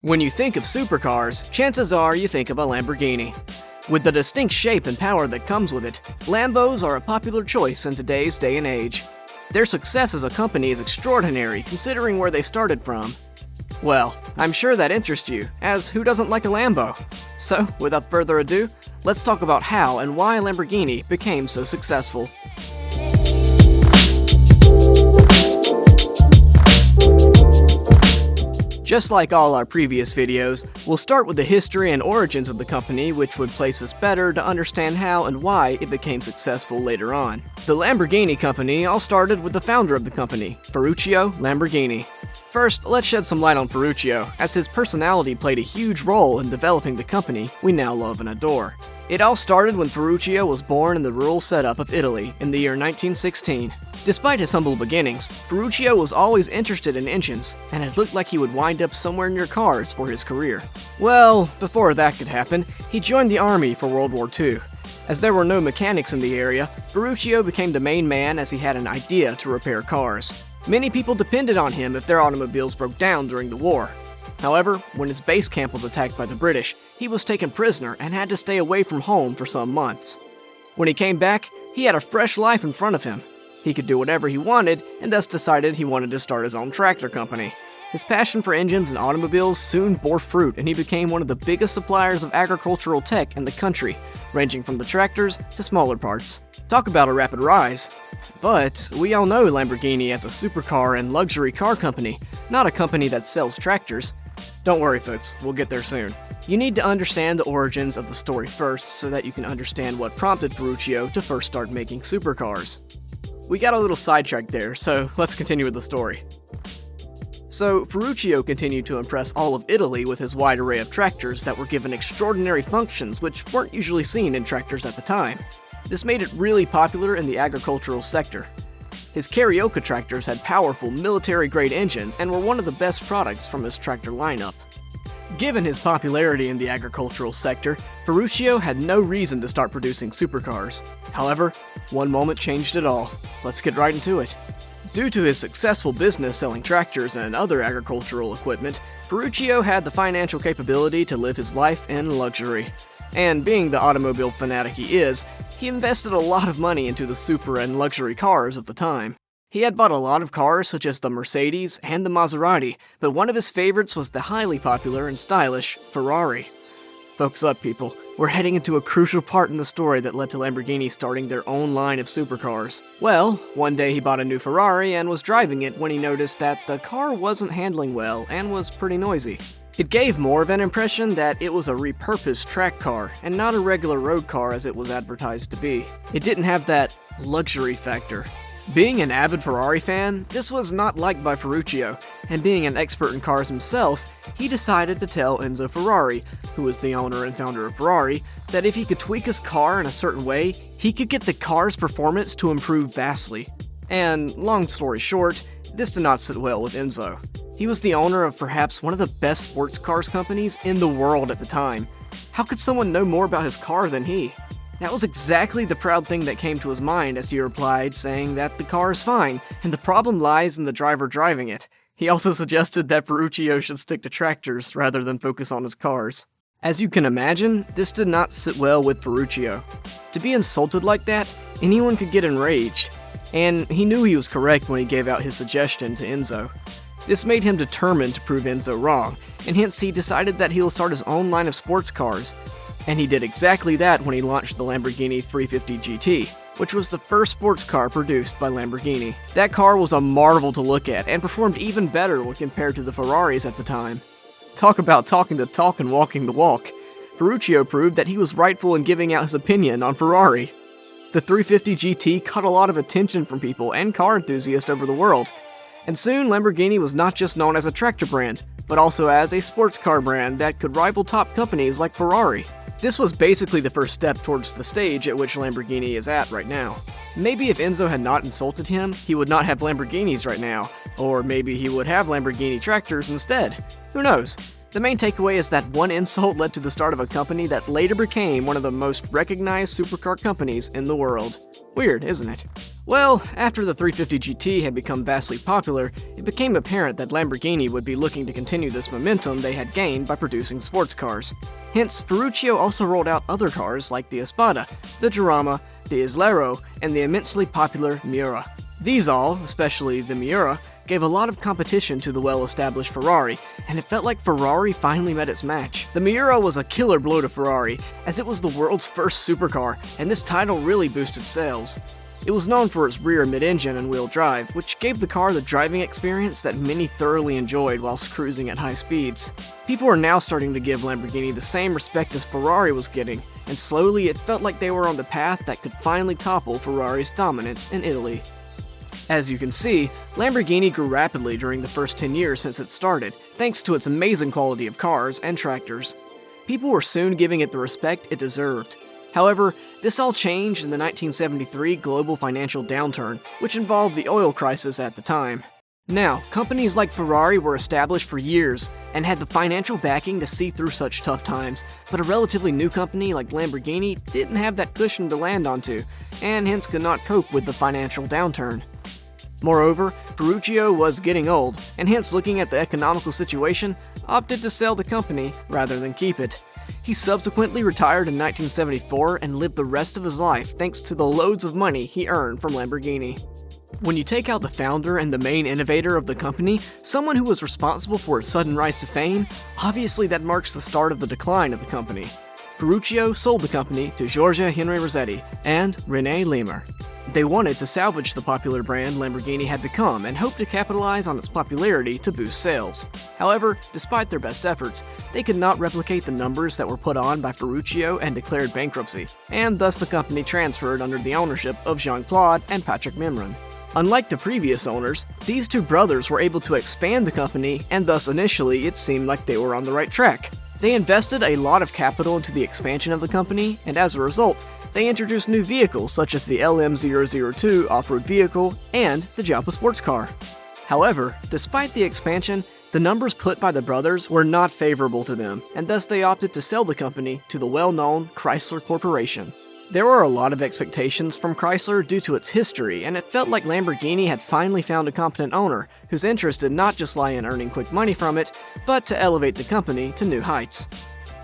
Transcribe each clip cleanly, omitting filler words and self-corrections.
When you think of supercars, chances are you think of a Lamborghini. With the distinct shape and power that comes with it, Lambos are a popular choice in today's day and age. Their success as a company is extraordinary considering where they started from. Well, I'm sure that interests you, as who doesn't like a Lambo? So, without further ado, let's talk about how and why Lamborghini became so successful. Just like all our previous videos, we'll start with the history and origins of the company, which would place us better to understand how and why it became successful later on. The Lamborghini company all started with the founder of the company, Ferruccio Lamborghini. First, let's shed some light on Ferruccio, as his personality played a huge role in developing the company we now love and adore. It all started when Ferruccio was born in the rural setup of Italy in the year 1916. Despite his humble beginnings, Ferruccio was always interested in engines, and it looked like he would wind up somewhere near cars for his career. Well, before that could happen, he joined the army for World War II. As there were no mechanics in the area, Ferruccio became the main man as he had an idea to repair cars. Many people depended on him if their automobiles broke down during the war. However, when his base camp was attacked by the British, he was taken prisoner and had to stay away from home for some months. When he came back, he had a fresh life in front of him. He could do whatever he wanted, and thus decided he wanted to start his own tractor company. His passion for engines and automobiles soon bore fruit, and he became one of the biggest suppliers of agricultural tech in the country, ranging from the tractors to smaller parts. Talk about a rapid rise. But we all know Lamborghini as a supercar and luxury car company, not a company that sells tractors. Don't worry folks, we'll get there soon. You need to understand the origins of the story first so that you can understand what prompted Ferruccio to first start making supercars. We got a little sidetracked there, so let's continue with the story. So, Ferruccio continued to impress all of Italy with his wide array of tractors that were given extraordinary functions which weren't usually seen in tractors at the time. This made it really popular in the agricultural sector. His Carioca tractors had powerful military-grade engines and were one of the best products from his tractor lineup. Given his popularity in the agricultural sector, Ferruccio had no reason to start producing supercars. However, one moment changed it all. Let's get right into it. Due to his successful business selling tractors and other agricultural equipment, Ferruccio had the financial capability to live his life in luxury. And being the automobile fanatic he is, he invested a lot of money into the super and luxury cars of the time. He had bought a lot of cars such as the Mercedes and the Maserati, but one of his favorites was the highly popular and stylish Ferrari. Focus up, people. We're heading into a crucial part in the story that led to Lamborghini starting their own line of supercars. Well, one day he bought a new Ferrari and was driving it when he noticed that the car wasn't handling well and was pretty noisy. It gave more of an impression that it was a repurposed track car and not a regular road car as it was advertised to be. It didn't have that luxury factor. Being an avid Ferrari fan, this was not liked by Ferruccio, and being an expert in cars himself, he decided to tell Enzo Ferrari, who was the owner and founder of Ferrari, that if he could tweak his car in a certain way, he could get the car's performance to improve vastly. And, long story short, this did not sit well with Enzo. He was the owner of perhaps one of the best sports cars companies in the world at the time. How could someone know more about his car than he? That was exactly the proud thing that came to his mind as he replied, saying that the car is fine, and the problem lies in the driver driving it. He also suggested that Ferruccio should stick to tractors rather than focus on his cars. As you can imagine, this did not sit well with Ferruccio. To be insulted like that, anyone could get enraged, and he knew he was correct when he gave out his suggestion to Enzo. This made him determined to prove Enzo wrong, and hence he decided that he'll start his own line of sports cars. And he did exactly that when he launched the Lamborghini 350 GT, which was the first sports car produced by Lamborghini. That car was a marvel to look at and performed even better when compared to the Ferraris at the time. Talk about talking the talk and walking the walk. Ferruccio proved that he was rightful in giving out his opinion on Ferrari. The 350 GT caught a lot of attention from people and car enthusiasts over the world. And soon Lamborghini was not just known as a tractor brand, but also as a sports car brand that could rival top companies like Ferrari. This was basically the first step towards the stage at which Lamborghini is at right now. Maybe if Enzo had not insulted him, he would not have Lamborghinis right now, or maybe he would have Lamborghini tractors instead. Who knows? The main takeaway is that one insult led to the start of a company that later became one of the most recognized supercar companies in the world. Weird, isn't it? Well, after the 350 GT had become vastly popular, it became apparent that Lamborghini would be looking to continue this momentum they had gained by producing sports cars. Hence, Ferruccio also rolled out other cars like the Espada, the Jarama, the Islero, and the immensely popular Miura. These all, especially the Miura, gave a lot of competition to the well-established Ferrari, and it felt like Ferrari finally met its match. The Miura was a killer blow to Ferrari, as it was the world's first supercar, and this title really boosted sales. It was known for its rear mid-engine and wheel drive, which gave the car the driving experience that many thoroughly enjoyed whilst cruising at high speeds. People were now starting to give Lamborghini the same respect as Ferrari was getting, and slowly it felt like they were on the path that could finally topple Ferrari's dominance in Italy. As you can see, Lamborghini grew rapidly during the first 10 years since it started, thanks to its amazing quality of cars and tractors. People were soon giving it the respect it deserved. However, this all changed in the 1973 global financial downturn, which involved the oil crisis at the time. Now, companies like Ferrari were established for years and had the financial backing to see through such tough times, but a relatively new company like Lamborghini didn't have that cushion to land onto, and hence could not cope with the financial downturn. Moreover, Ferruccio was getting old, and hence looking at the economical situation, opted to sell the company rather than keep it. He subsequently retired in 1974 and lived the rest of his life thanks to the loads of money he earned from Lamborghini. When you take out the founder and the main innovator of the company, someone who was responsible for its sudden rise to fame, obviously that marks the start of the decline of the company. Ferruccio sold the company to Giorgio Henry Rossetti and René Lemer. They wanted to salvage the popular brand Lamborghini had become and hoped to capitalize on its popularity to boost sales. However, despite their best efforts, they could not replicate the numbers that were put on by Ferruccio and declared bankruptcy, and thus the company transferred under the ownership of Jean-Claude and Patrick Memron. Unlike the previous owners, these two brothers were able to expand the company, and thus initially it seemed like they were on the right track. They invested a lot of capital into the expansion of the company, and as a result, they introduced new vehicles such as the LM002 off-road vehicle and the Jalpa sports car. However, despite the expansion, the numbers put by the brothers were not favorable to them, and thus they opted to sell the company to the well-known Chrysler Corporation. There were a lot of expectations from Chrysler due to its history, and it felt like Lamborghini had finally found a competent owner whose interest did not just lie in earning quick money from it, but to elevate the company to new heights.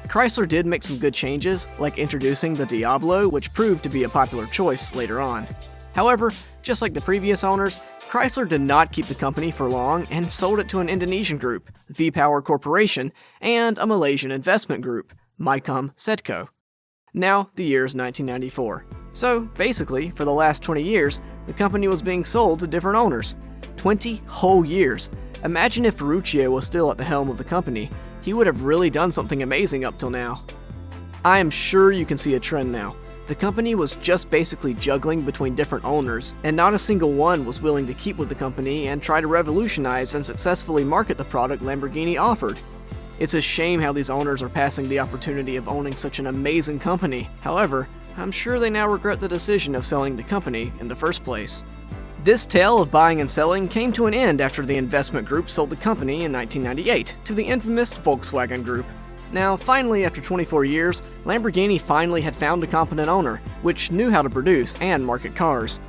Chrysler did make some good changes, like introducing the Diablo, which proved to be a popular choice later on. However, just like the previous owners, Chrysler did not keep the company for long and sold it to an Indonesian group, V-Power Corporation, and a Malaysian investment group, Micom Sedco. Now, the year is 1994. So, basically, for the last 20 years, the company was being sold to different owners. 20 whole years. Imagine if Ferruccio was still at the helm of the company. He would have really done something amazing up till now. I am sure you can see a trend now. The company was just basically juggling between different owners, and not a single one was willing to keep with the company and try to revolutionize and successfully market the product Lamborghini offered. It's a shame how these owners are passing the opportunity of owning such an amazing company. However, I'm sure they now regret the decision of selling the company in the first place. This tale of buying and selling came to an end after the investment group sold the company in 1998 to the infamous Volkswagen Group. Now, finally, after 24 years, Lamborghini finally had found a competent owner, which knew how to produce and market cars.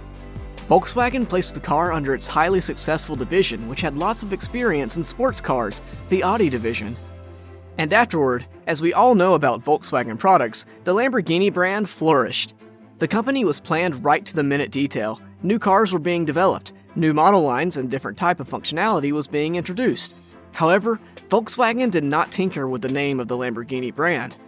Volkswagen placed the car under its highly successful division, which had lots of experience in sports cars, the Audi division. And afterward, as we all know about Volkswagen products, the Lamborghini brand flourished. The company was planned right to the minute detail. New cars were being developed, new model lines and different type of functionality was being introduced. However, Volkswagen did not tinker with the name of the Lamborghini brand.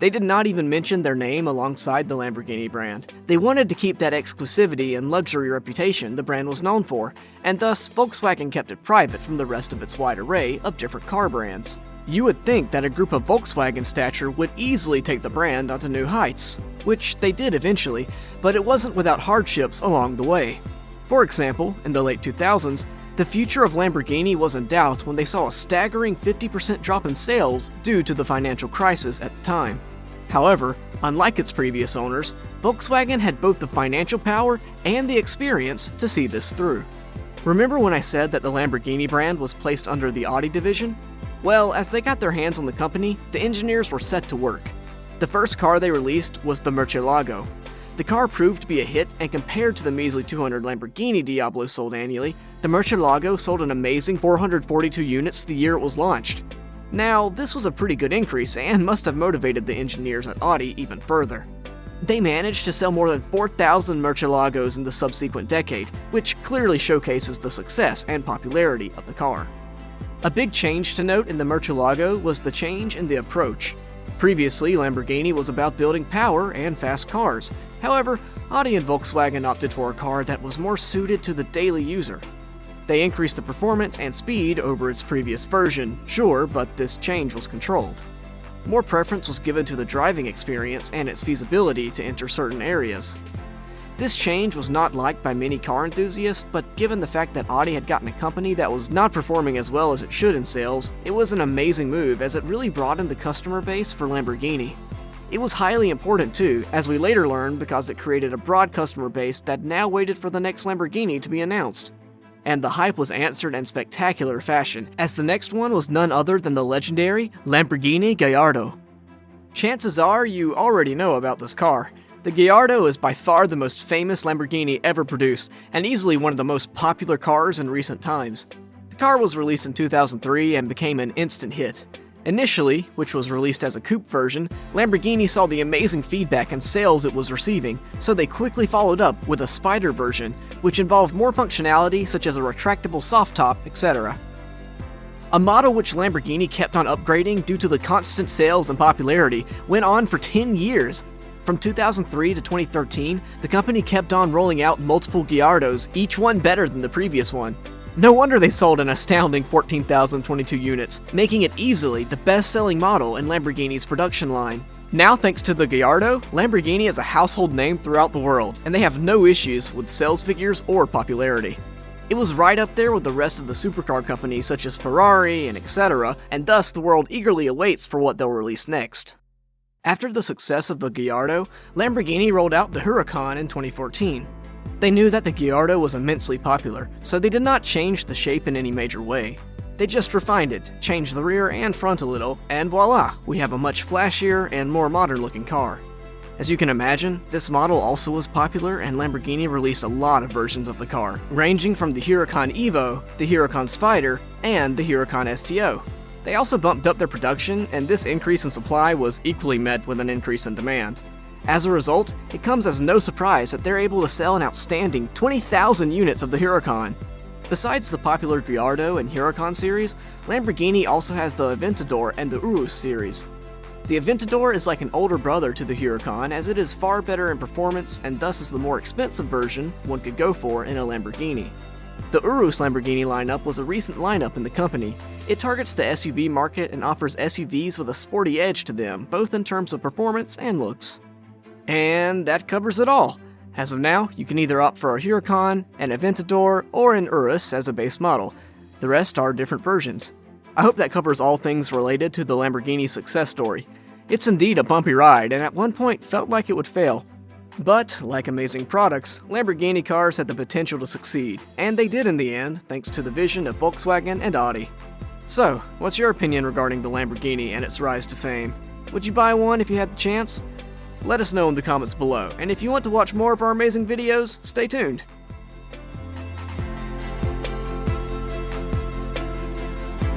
They did not even mention their name alongside the Lamborghini brand. They wanted to keep that exclusivity and luxury reputation the brand was known for, and thus Volkswagen kept it private from the rest of its wide array of different car brands. You would think that a group of Volkswagen stature would easily take the brand onto new heights, which they did eventually, but it wasn't without hardships along the way. For example, in the late 2000s, the future of Lamborghini was in doubt when they saw a staggering 50% drop in sales due to the financial crisis at the time. However, unlike its previous owners, Volkswagen had both the financial power and the experience to see this through. Remember when I said that the Lamborghini brand was placed under the Audi division? Well, as they got their hands on the company, the engineers were set to work. The first car they released was the Murcielago. The car proved to be a hit, and compared to the measly 200 Lamborghini Diablo sold annually, the Murcielago sold an amazing 442 units the year it was launched. Now, this was a pretty good increase and must have motivated the engineers at Audi even further. They managed to sell more than 4,000 Murcielagos in the subsequent decade, which clearly showcases the success and popularity of the car. A big change to note in the Murcielago was the change in the approach. Previously, Lamborghini was about building power and fast cars. However, Audi and Volkswagen opted for a car that was more suited to the daily user. They increased the performance and speed over its previous version, sure, but this change was controlled. More preference was given to the driving experience and its feasibility to enter certain areas. This change was not liked by many car enthusiasts, but given the fact that Audi had gotten a company that was not performing as well as it should in sales, it was an amazing move as it really broadened the customer base for Lamborghini. It was highly important too, as we later learned, because it created a broad customer base that now waited for the next Lamborghini to be announced. And the hype was answered in spectacular fashion, as the next one was none other than the legendary Lamborghini Gallardo. Chances are you already know about this car. The Gallardo is by far the most famous Lamborghini ever produced, and easily one of the most popular cars in recent times. The car was released in 2003 and became an instant hit. Initially, which was released as a coupe version, Lamborghini saw the amazing feedback and sales it was receiving, so they quickly followed up with a Spider version, which involved more functionality such as a retractable soft top, etc. A model which Lamborghini kept on upgrading due to the constant sales and popularity went on for 10 years. From 2003 to 2013, the company kept on rolling out multiple Gallardos, each one better than the previous one. No wonder they sold an astounding 14,022 units, making it easily the best-selling model in Lamborghini's production line. Now, thanks to the Gallardo, Lamborghini is a household name throughout the world, and they have no issues with sales figures or popularity. It was right up there with the rest of the supercar companies such as Ferrari and etc., and thus the world eagerly awaits for what they'll release next. After the success of the Gallardo, Lamborghini rolled out the Huracan in 2014. They knew that the Gallardo was immensely popular, so they did not change the shape in any major way. They just refined it, changed the rear and front a little, and voila, we have a much flashier and more modern-looking car. As you can imagine, this model also was popular, and Lamborghini released a lot of versions of the car, ranging from the Huracan Evo, the Huracan Spider, and the Huracan STO. They also bumped up their production, and this increase in supply was equally met with an increase in demand. As a result, it comes as no surprise that they're able to sell an outstanding 20,000 units of the Huracan. Besides the popular Gallardo and Huracan series, Lamborghini also has the Aventador and the Urus series. The Aventador is like an older brother to the Huracan, as it is far better in performance and thus is the more expensive version one could go for in a Lamborghini. The Urus Lamborghini lineup was a recent lineup in the company. It targets the SUV market and offers SUVs with a sporty edge to them, both in terms of performance and looks. And that covers it all. As of now, you can either opt for a Huracan, an Aventador, or an Urus as a base model. The rest are different versions. I hope that covers all things related to the Lamborghini success story. It's indeed a bumpy ride, and at one point felt like it would fail. But, like amazing products, Lamborghini cars had the potential to succeed, and they did in the end, thanks to the vision of Volkswagen and Audi. So, what's your opinion regarding the Lamborghini and its rise to fame? Would you buy one if you had the chance? Let us know in the comments below, and if you want to watch more of our amazing videos, stay tuned.